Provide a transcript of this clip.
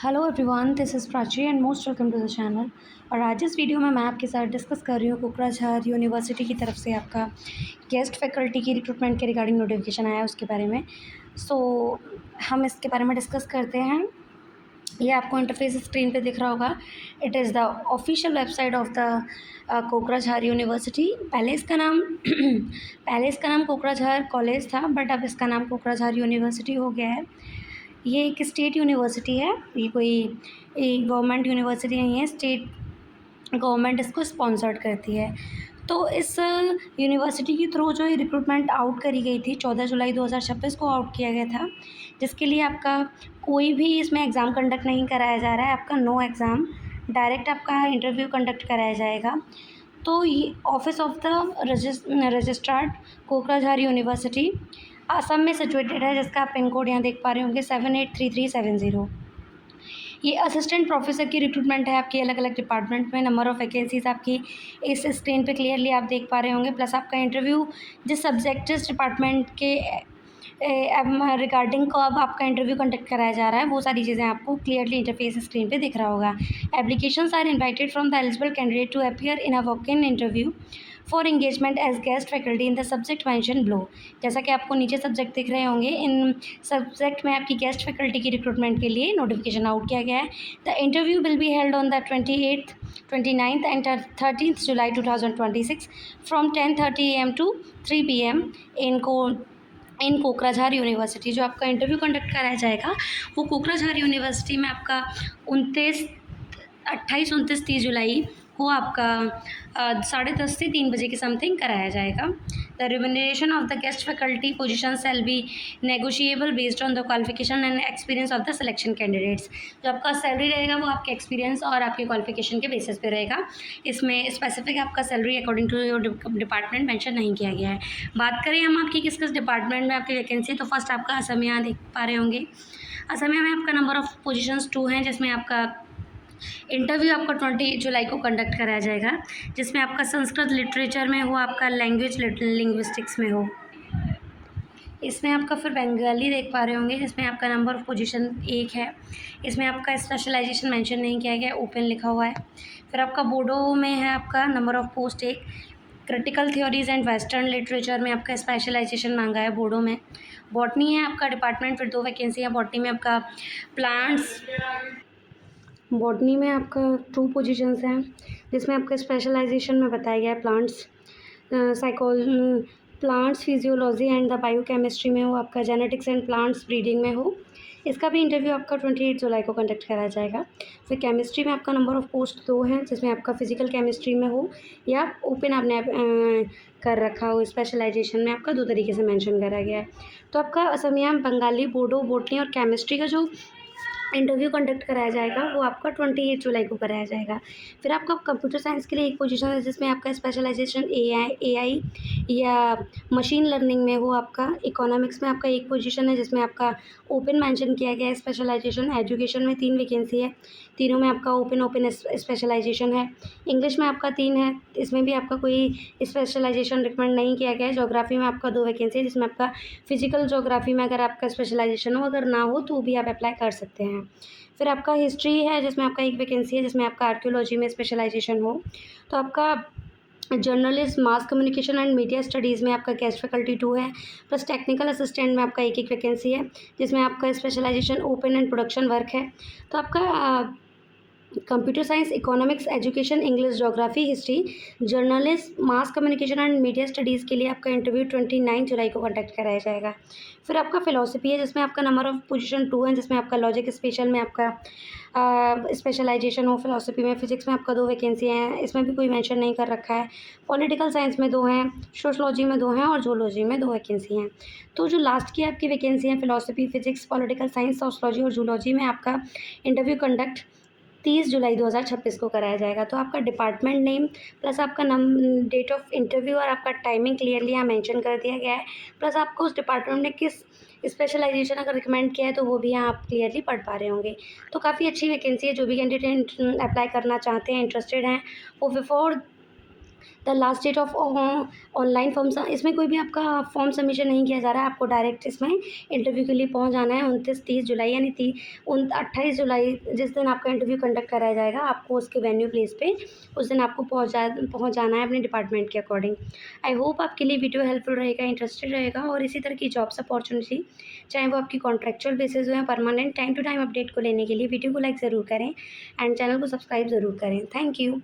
Hello everyone, this is Prachi and most welcome to the channel. और आज इस video में मैं आपके साथ डिस्कस कर रही हूँ कोकराझार यूनिवर्सिटी की तरफ से आपका गेस्ट फैकल्टी की रिक्रूटमेंट के रिगार्डिंग नोटिफिकेशन आया है उसके बारे में। हम इसके बारे में डिस्कस करते हैं। ये आपको इंटरफेस स्क्रीन पे दिख रहा होगा। It is the official website of the Kokrajhar university. पहले इसका नाम कोकराझार कॉलेज था, बट अब इसका नाम कोकराझार यूनिवर्सिटी हो गया है। ये एक स्टेट यूनिवर्सिटी है, ये कोई गवर्नमेंट यूनिवर्सिटी नहीं है। स्टेट गवर्नमेंट इसको स्पॉन्सर्ड करती है। तो इस यूनिवर्सिटी के थ्रू जो ये रिक्रूटमेंट आउट करी गई थी 14 जुलाई 2026 को आउट किया गया था, जिसके लिए आपका कोई भी इसमें एग्ज़ाम कंडक्ट नहीं कराया जा रहा है। आपका नो एग्ज़ाम, डायरेक्ट आपका इंटरव्यू कंडक्ट कराया जाएगा। तो ये office of the registered Kokrajhar university Assam में सिचुएटेड है, जिसका आप पिन कोड यहाँ देख पा रहे होंगे 783370। ये असिस्टेंट प्रोफेसर की रिक्रूटमेंट है आपकी अलग अलग डिपार्टमेंट में। नंबर ऑफ़ वैकेंसीज़ आपकी इस स्क्रीन पे क्लियरली आप देख पा रहे होंगे। प्लस आपका इंटरव्यू जिस सब्जेक्ट जिस डिपार्टमेंट के रिगार्डिंग कब आपका इंटरव्यू कंडक्ट कराया जा रहा है, वो सारी चीज़ें आपको क्लियरली इंटरफेस स्क्रीन पे दिख रहा होगा। Applications are invited from the eligible candidate to appear in a walk in interview for engagement as guest faculty in the subject mention below. जैसा कि आपको नीचे सब्जेक्ट दिख रहे होंगे, इन सब्जेक्ट में आपकी गेस्ट फैकल्टी की रिक्रूटमेंट के लिए नोटिफिकेशन आउट किया गया है। The interview will be held on the 28th, 29th and 13th July 2026 from 10:30 AM to 3 PM in Kokrajhar university. जो आपका इंटरव्यू कंडक्ट कराया जाएगा वो कोकराझार यूनिवर्सिटी में आपका 28, 29, 30 जुलाई को आपका 10:30 से 3 बजे के समथिंग कराया जाएगा। The remuneration of the guest faculty position shall be negotiable based on the qualification and experience of the selection candidates. जो आपका सैलरी रहेगा वो आपके एक्सपीरियंस और आपके क्वालिफिकेशन के बेसिस पे रहेगा। इसमें स्पेसिफिक आपका salary according to your department mention नहीं किया गया है। बात करें हम आपकी किस किस डिपार्टमेंट में आपकी वैकेंसी, तो फर्स्ट आपका असमिया देख पा रहे होंगे। असमिया में आपका नंबर ऑफ़ पोजीशंस 2 हैं, जिसमें आपका इंटरव्यू आपका 20 जुलाई को कंडक्ट कराया जाएगा, जिसमें आपका संस्कृत लिटरेचर में हो, आपका लैंग्वेज लिंग्विस्टिक्स में हो। इसमें आपका फिर बंगाली देख पा रहे होंगे, जिसमें आपका नंबर ऑफ़ पोजीशन 1 है। इसमें आपका स्पेशलाइजेशन मेंशन नहीं किया गया, ओपन लिखा हुआ है। फिर आपका बोडो में है आपका number of post 1। Critical theories and western literature में आपका स्पेशलाइजेशन मांगा है बोडो में। बॉटनी है आपका डिपार्टमेंट, फिर 2 वैकेंसी है बॉटनी में। आपका प्लांट्स बॉटनी में आपका 2 पोजीशंस हैं, जिसमें आपका स्पेशलाइजेशन में बताया गया है plants plants physiology and the biochemistry में हो, आपका जेनेटिक्स एंड प्लांट्स ब्रीडिंग में हो। इसका भी इंटरव्यू आपका 28 जुलाई को कंडक्ट कराया जाएगा। फिर केमिस्ट्री में आपका नंबर ऑफ़ पोस्ट 2 हैं, जिसमें आपका फिजिकल केमिस्ट्री में हो या ओपन आपने कर रखा हो, स्पेशलाइजेशन में आपका 2 तरीके से मेंशन करा गया है। तो आपका असमिया, बंगाली, बोडो, बॉटनी और केमिस्ट्री का जो इंटरव्यू कंडक्ट कराया जाएगा वो आपका 28 जुलाई को कराया जाएगा। फिर आपका कंप्यूटर साइंस के लिए एक पोजीशन है, जिसमें आपका स्पेशलाइजेशन एआई या मशीन लर्निंग में हो। आपका इकोनॉमिक्स में आपका एक पोजीशन है, जिसमें आपका ओपन मेंशन किया गया है स्पेशलाइजेशन। एजुकेशन में 3 वैकेंसी है, तीनों में आपका ओपन स्पेशलाइजेशन है। इंग्लिश में आपका 3 है, इसमें भी आपका कोई स्पेशलाइजेशन रिकमेंड नहीं किया गया है। ज्योग्राफी में आपका 2 वैकेंसी है, जिसमें आपका फिजिकल ज्योग्राफी में अगर आपका स्पेशलाइजेशन हो, अगर ना हो तो भी आप अप्लाई कर सकते हैं। फिर आपका हिस्ट्री है, जिसमें आपका एक वैकेंसी है, जिसमें आपका आर्कियोलॉजी में स्पेशलाइजेशन हो। तो आपका journalist, mass communication and media studies में आपका गेस्ट फैकल्टी 2 है। प्लस टेक्निकल असिस्टेंट में आपका एक वैकेंसी है, जिसमें आपका specialisation open and production work है। तो आपका computer science, economics, education, English, geography, history, journalist, mass communication and media studies के लिए आपका इंटरव्यू 29 जुलाई को कंडक्ट कराया जाएगा। फिर आपका फिलॉसफी है, जिसमें आपका नंबर ऑफ़ पोजीशन 2 है, जिसमें आपका लॉजिक स्पेशल में आपका स्पेशलाइजेशन हो। फिलॉसफी में, फिजिक्स में आपका 2 वैकेंसी हैं, इसमें भी कोई मेंशन नहीं कर रखा है। पॉलिटिकल साइंस में 2 हैं, सोशलॉजी में 2 हैं और जूलॉजी में 2 वैकेंसी हैं। तो जो लास्ट की आपकी वैकेंसी हैं, philosophy, physics, political science, sociology और जूलॉजी में आपका इंटरव्यू कंडक्ट 30 जुलाई 2026 को कराया जाएगा। तो आपका डिपार्टमेंट नेम प्लस आपका डेट ऑफ इंटरव्यू और आपका टाइमिंग क्लियरली यहाँ मेंशन कर दिया गया है। प्लस आपको उस डिपार्टमेंट ने किस स्पेशलाइजेशन अगर रिकमेंड किया है, तो वो भी यहाँ आप क्लियरली पढ़ पा रहे होंगे। तो काफ़ी अच्छी वैकेंसी है। जो भी कैंडिडेट अप्लाई करना चाहते हैं, इंटरेस्टेड हैं, वो before the last date of online form, इसमें कोई भी आपका फॉर्म सबमिशन नहीं किया जा रहा है, आपको डायरेक्ट इसमें इंटरव्यू के लिए पहुंच जाना है। 29-30 जुलाई यानी 28 जुलाई जिस दिन आपका इंटरव्यू कंडक्ट कराया जाएगा, आपको उसके वेन्यू प्लेस पे उस दिन आपको पहुंच जाना है अपने डिपार्टमेंट के अकॉर्डिंग। आई होप आपके लिए वीडियो हेल्पफुल रहेगा, इंटरेस्टेड रहेगा, और इसी तरह की जॉब्स अपॉर्चुनिटी चाहे वो आपकी कॉन्ट्रेक्चुअल बेसिस हो या permanent, time to time update को लेने के लिए वीडियो को लाइक ज़रूर करें एंड चैनल को सब्सक्राइब ज़रूर करें। Thank you.